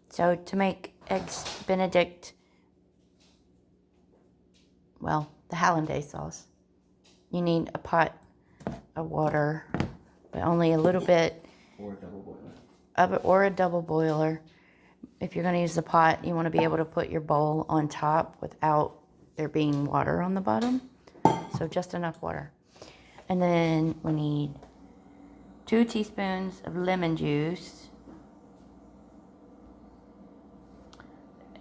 So to make eggs Benedict, well, the Hollandaise sauce, you need a pot of water, but only a little bit. Or a double boiler. Or a double boiler. If you're going to use the pot, you want to be able to put your bowl on top without there being water on the bottom. So just enough water. And then we need 2 teaspoons of lemon juice,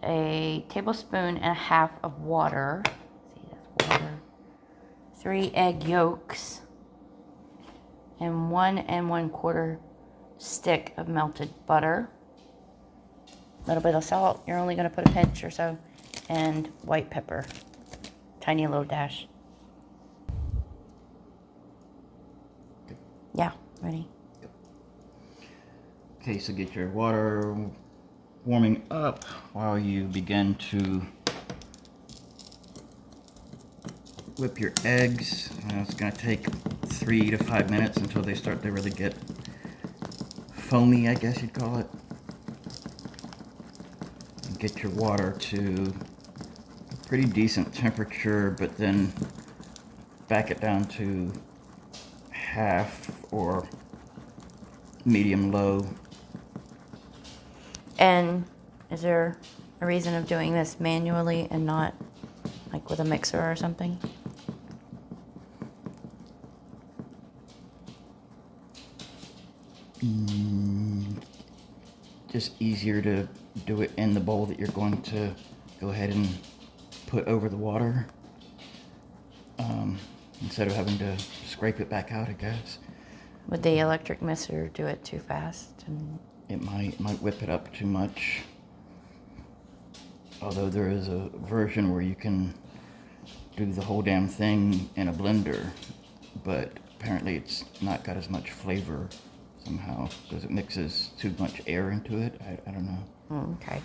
a tablespoon and a half of water. See, that's water. 3 egg yolks, and 1 1/4 stick of melted butter. A little bit of salt. You're only going to put a pinch or so, and white pepper, tiny little dash. Yeah, ready. Yep. Okay, so get your water warming up while you begin to whip your eggs. It's going to take 3 to 5 minutes until they start to really get foamy, I guess you'd call it. And get your water to a pretty decent temperature, but then back it down to half or medium low. And is there a reason of doing this manually and not like with a mixer or something? Just easier to do it in the bowl that you're going to go ahead and put over the water, instead of having to scrape it back out, I guess. Would the electric mixer do it too fast? And It might whip it up too much. Although there is a version where you can do the whole damn thing in a blender, but apparently it's not got as much flavor somehow because it mixes too much air into it. I don't know. Okay.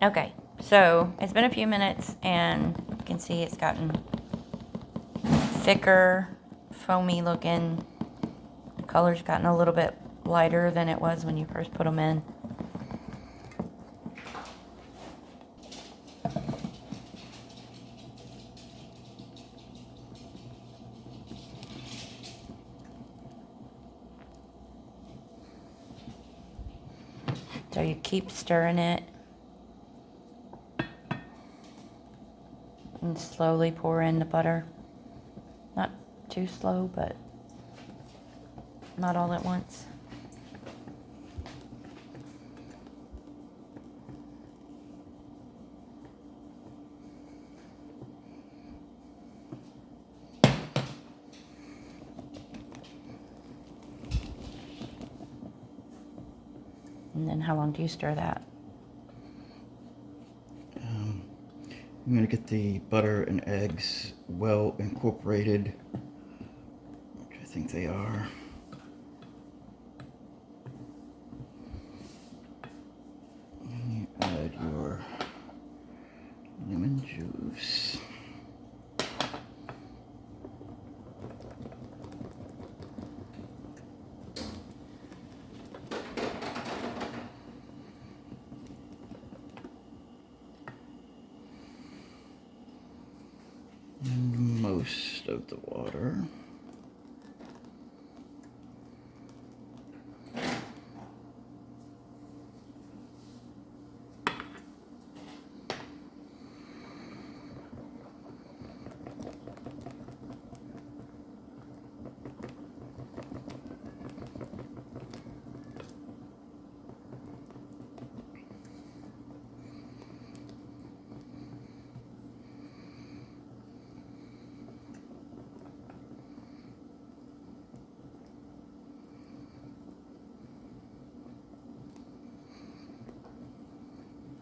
Okay, so it's been a few minutes and you can see it's gotten thicker, foamy looking. The color's gotten a little bit lighter than it was when you first put them in. So you keep stirring it and slowly pour in the butter. Not too slow, but not all at once. And then how long do you stir that? I'm going to get the butter and eggs well incorporated, which I think they are. And you add your lemon juice. And most of the water.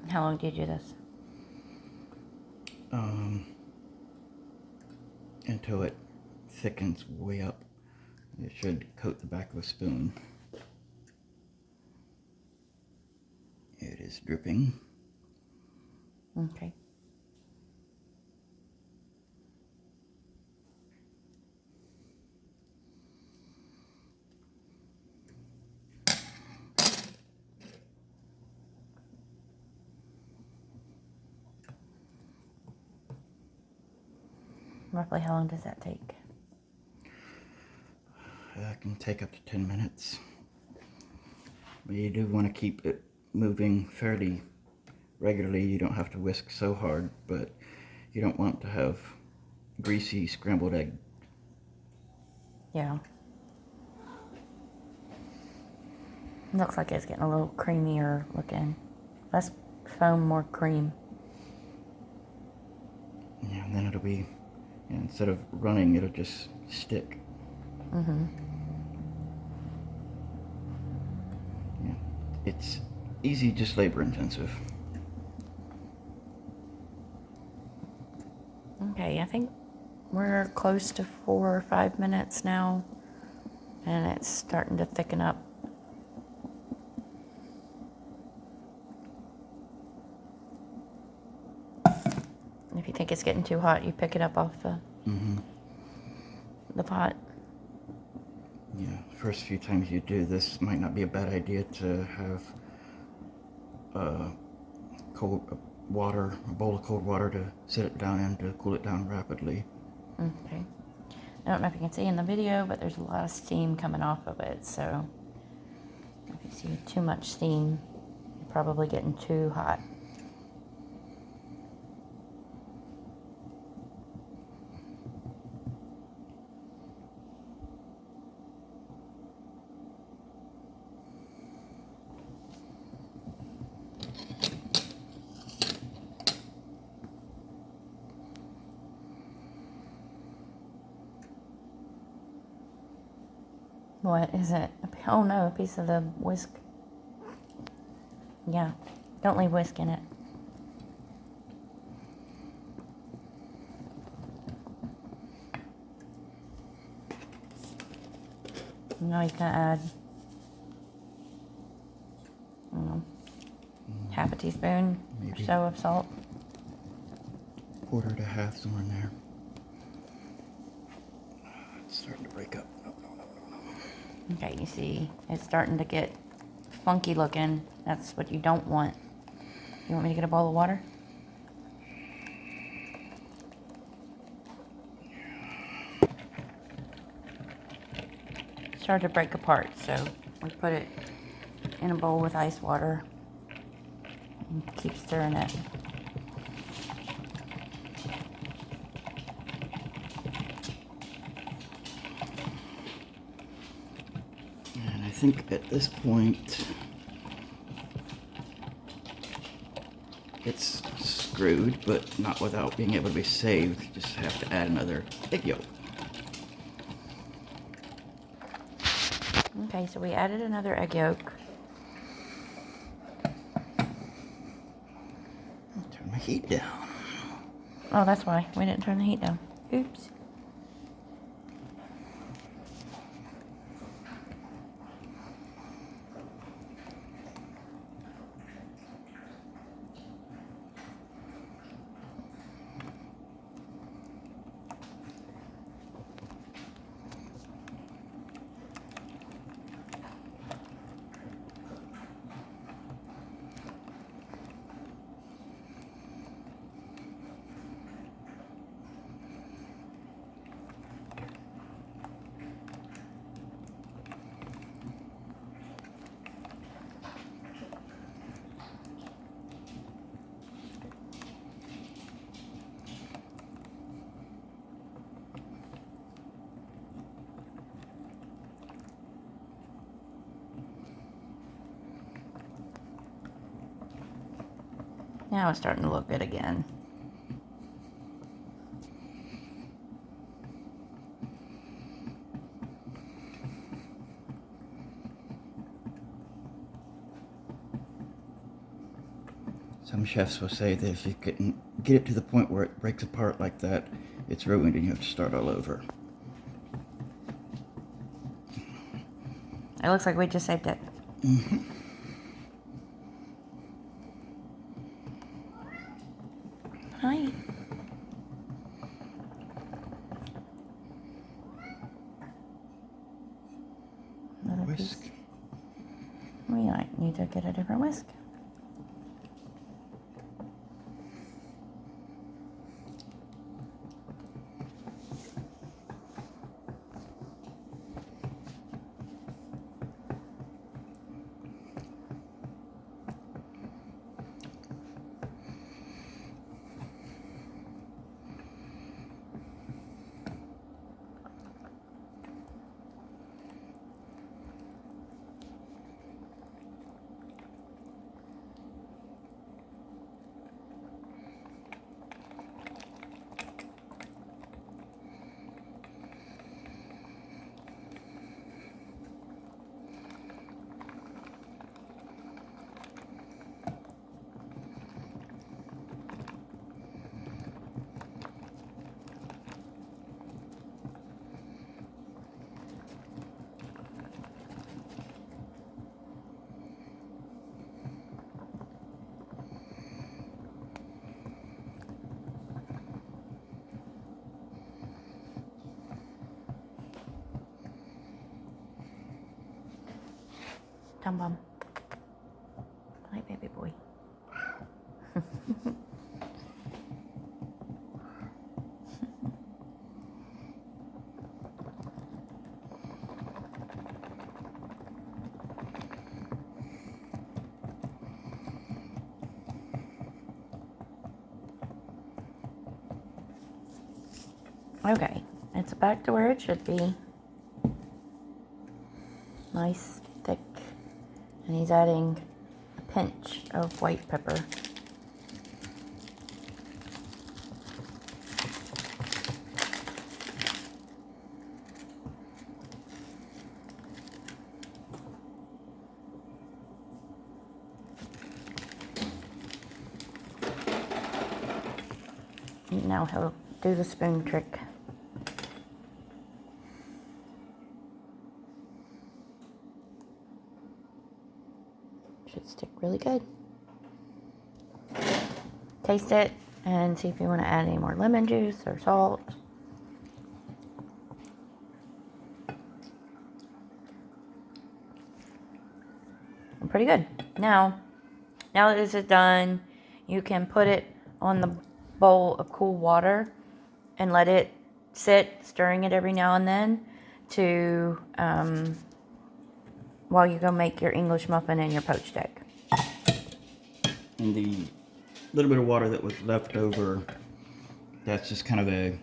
How long do you do this? Until it thickens way up. It should coat the back of a spoon. It is dripping. Okay. Roughly how long does that take? That can take up to 10 minutes. But you do want to keep it moving fairly regularly. You don't have to whisk so hard, but you don't want to have greasy scrambled egg. Yeah. Looks like it's getting a little creamier looking. Less foam, more cream. Yeah, and then it'll be, instead of running, it'll just stick. Mm-hmm. Yeah, it's easy, just labor intensive. Okay, I think we're close to 4 or 5 minutes now, and it's starting to thicken up. If you think it's getting too hot, you pick it up off the pot. Yeah, first few times you do this, might not be a bad idea to have cold water, a bowl of cold water to set it down in to cool it down rapidly. Okay. I don't know if you can see in the video, but there's a lot of steam coming off of it, so if you see too much steam, you're probably getting too hot. What is it? Oh no, a piece of the whisk. Yeah, don't leave whisk in it. Now you can add, I don't know, half a teaspoon or so of salt. Quarter to half, somewhere in there. It's starting to break up. Okay, you see, it's starting to get funky looking. That's what you don't want. You want me to get a bowl of water? It started to break apart, so we put it in a bowl with ice water and keep stirring it. And I think at this point, it's screwed, but not without being able to be saved. You just have to add another egg yolk. Okay, so we added another egg yolk. Turn my heat down. Oh, that's why. We didn't turn the heat down. Oops. Now it's starting to look good again. Some chefs will say that if you can get it to the point where it breaks apart like that, it's ruined and you have to start all over. It looks like we just saved it. Hi. Another Whisk. piece. We might need to get a different whisk. Tom Bum. Hi, baby boy. Okay, it's back to where it should be. Nice, thick. And he's adding a pinch of white pepper. Now he'll do the spoon trick. Should stick really good. Taste it and see if you want to add any more lemon juice or salt. Pretty good. Now that this is done, you can put it on the bowl of cool water and let it sit, stirring it every now and then to while you go make your English muffin and your poached egg. And the little bit of water that was left over, that's just kind of a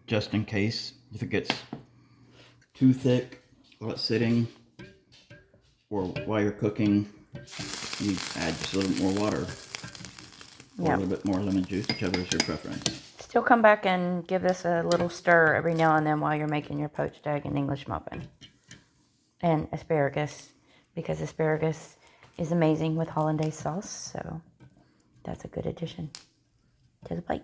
just in case. If it gets too thick while it's sitting or while you're cooking, you add just a little bit more water or a little bit more lemon juice, whichever is your preference. Still come back and give this a little stir every now and then while you're making your poached egg and English muffin. And asparagus, because asparagus is amazing with hollandaise sauce, so that's a good addition to the plate.